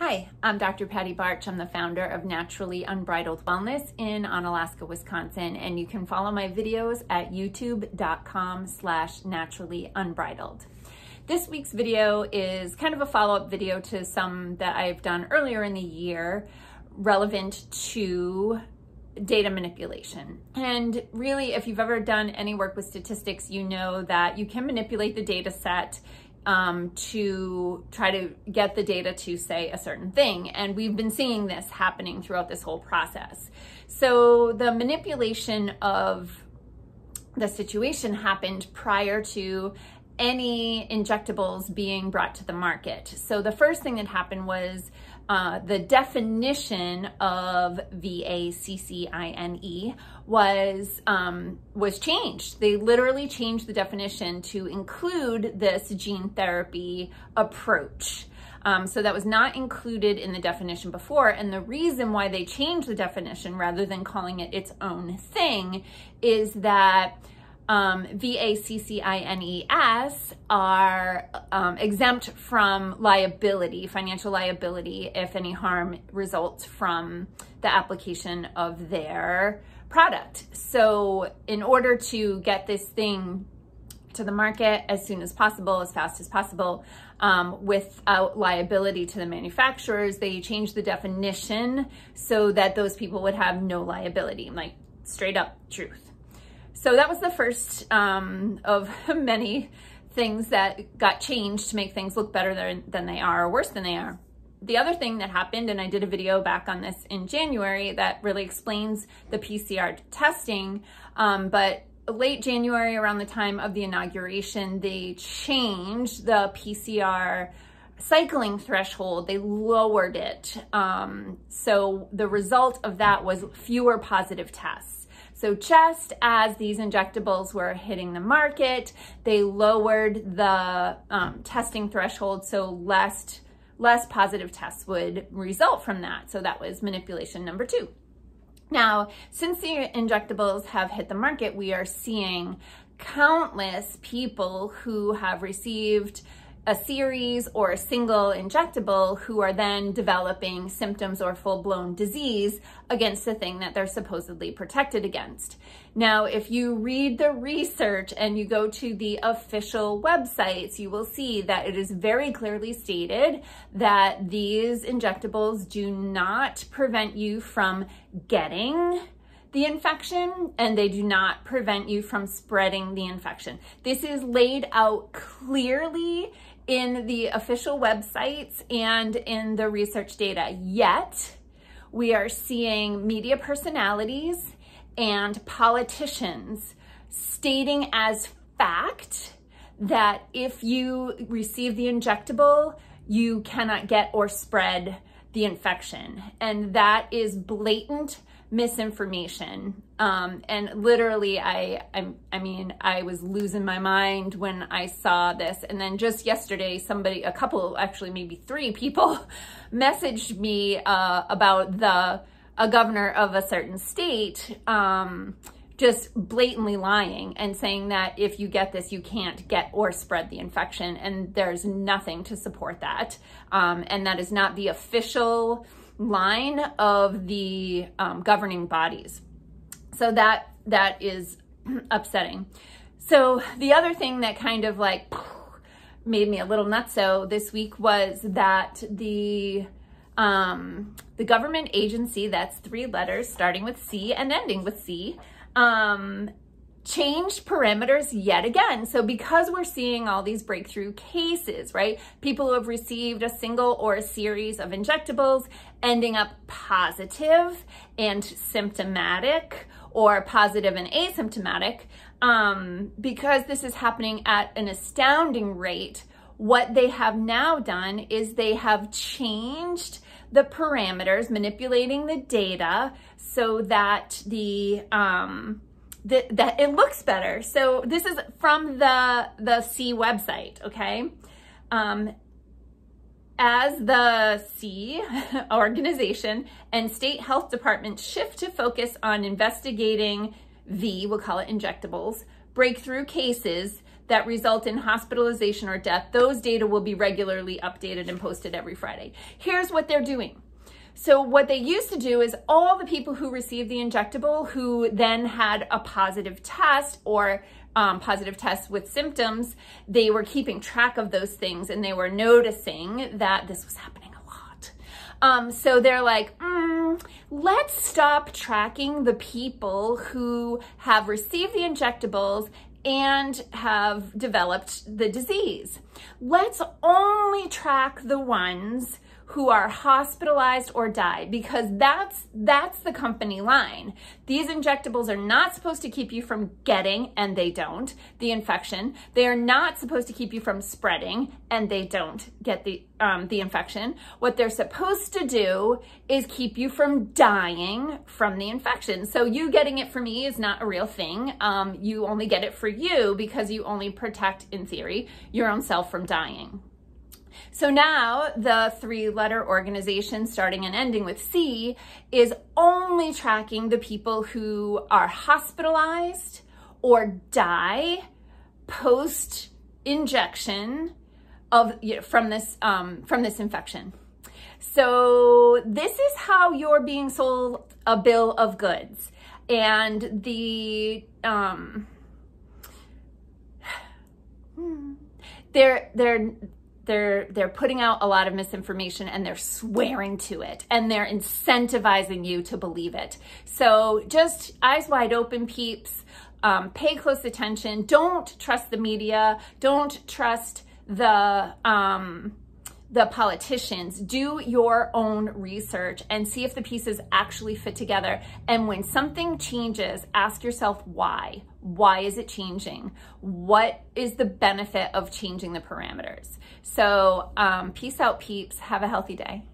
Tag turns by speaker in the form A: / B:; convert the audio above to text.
A: Hi, I'm Dr. Patty Barch. I'm the founder of Naturally Unbridled Wellness in Onalaska, Wisconsin, and you can follow my videos at youtube.com/naturallyunbridled. This week's video is kind of a follow-up video to some that I've done earlier in the year relevant to data manipulation. And really, if you've ever done any work with statistics, you know that you can manipulate the data set to try to get the data to say a certain thing. And we've been seeing this happening throughout this whole process. So the manipulation of the situation happened prior to any injectables being brought to the market. So the first thing that happened was the definition of VACCINE was changed. They literally changed the definition to include this gene therapy approach. So that was not included in the definition before. And the reason why they changed the definition rather than calling it its own thing is that VACCINES are exempt from liability, financial liability, if any harm results from the application of their product. So in order to get this thing to the market as soon as possible, as fast as possible, without liability to the manufacturers, they changed the definition so that those people would have no liability, like straight up truth. So that was the first of many things that got changed to make things look better than they are or worse than they are. The other thing that happened, and I did a video back on this in January that really explains the PCR testing, but late January, around the time of the inauguration, they changed the PCR cycling threshold. They lowered it. So the result of that was fewer positive tests. So just as these injectables were hitting the market, they lowered the testing threshold so less positive tests would result from that. So that was manipulation number 2. Now, since the injectables have hit the market, we are seeing countless people who have received a series or a single injectable who are then developing symptoms or full-blown disease against the thing that they're supposedly protected against. Now, if you read the research and you go to the official websites, you will see that it is very clearly stated that these injectables do not prevent you from getting the infection, and they do not prevent you from spreading the infection. This is laid out clearly in the official websites and in the research data. Yet, we are seeing media personalities and politicians stating as fact that if you receive the injectable, you cannot get or spread the infection. And that is blatant misinformation. And literally, I mean, I was losing my mind when I saw this. And then just yesterday, a couple, actually maybe 3 people messaged me about a governor of a certain state just blatantly lying and saying that if you get this, you can't get or spread the infection. And there's nothing to support that. And that is not the official line of the governing bodies. So that is upsetting. So the other thing that kind of like made me a little nutso this week was that the government agency, that's 3 letters starting with C and ending with C, changed parameters yet again. So because we're seeing all these breakthrough cases, right? People who have received a single or a series of injectables ending up positive and symptomatic, or positive and asymptomatic, because this is happening at an astounding rate, what they have now done is they have changed the parameters, manipulating the data so that that it looks better. So this is from the C website, okay? As the C organization and state health departments shift to focus on investigating we'll call it injectables, breakthrough cases, that result in hospitalization or death, those data will be regularly updated and posted every Friday. Here's what they're doing. So what they used to do is all the people who received the injectable who then had a positive test or positive tests with symptoms, they were keeping track of those things and they were noticing that this was happening a lot. So they're like, let's stop tracking the people who have received the injectables and have developed the disease. Let's only track the ones who are hospitalized or die, because that's the company line. These injectables are not supposed to keep you from getting, and they don't, the infection. They are not supposed to keep you from spreading, and they don't get the infection. What they're supposed to do is keep you from dying from the infection. So you getting it for me is not a real thing. You only get it for you because you only protect, in theory, your own self from dying. So now the 3-letter organization starting and ending with C is only tracking the people who are hospitalized or die post injection from this infection. So this is how you're being sold a bill of goods, and they're putting out a lot of misinformation, and they're swearing to it, and they're incentivizing you to believe it. So just eyes wide open, peeps. Pay close attention. Don't trust the media. Don't trust the politicians. Do your own research and see if the pieces actually fit together. And when something changes, ask yourself why. Why is it changing? What is the benefit of changing the parameters? So peace out, peeps. Have a healthy day.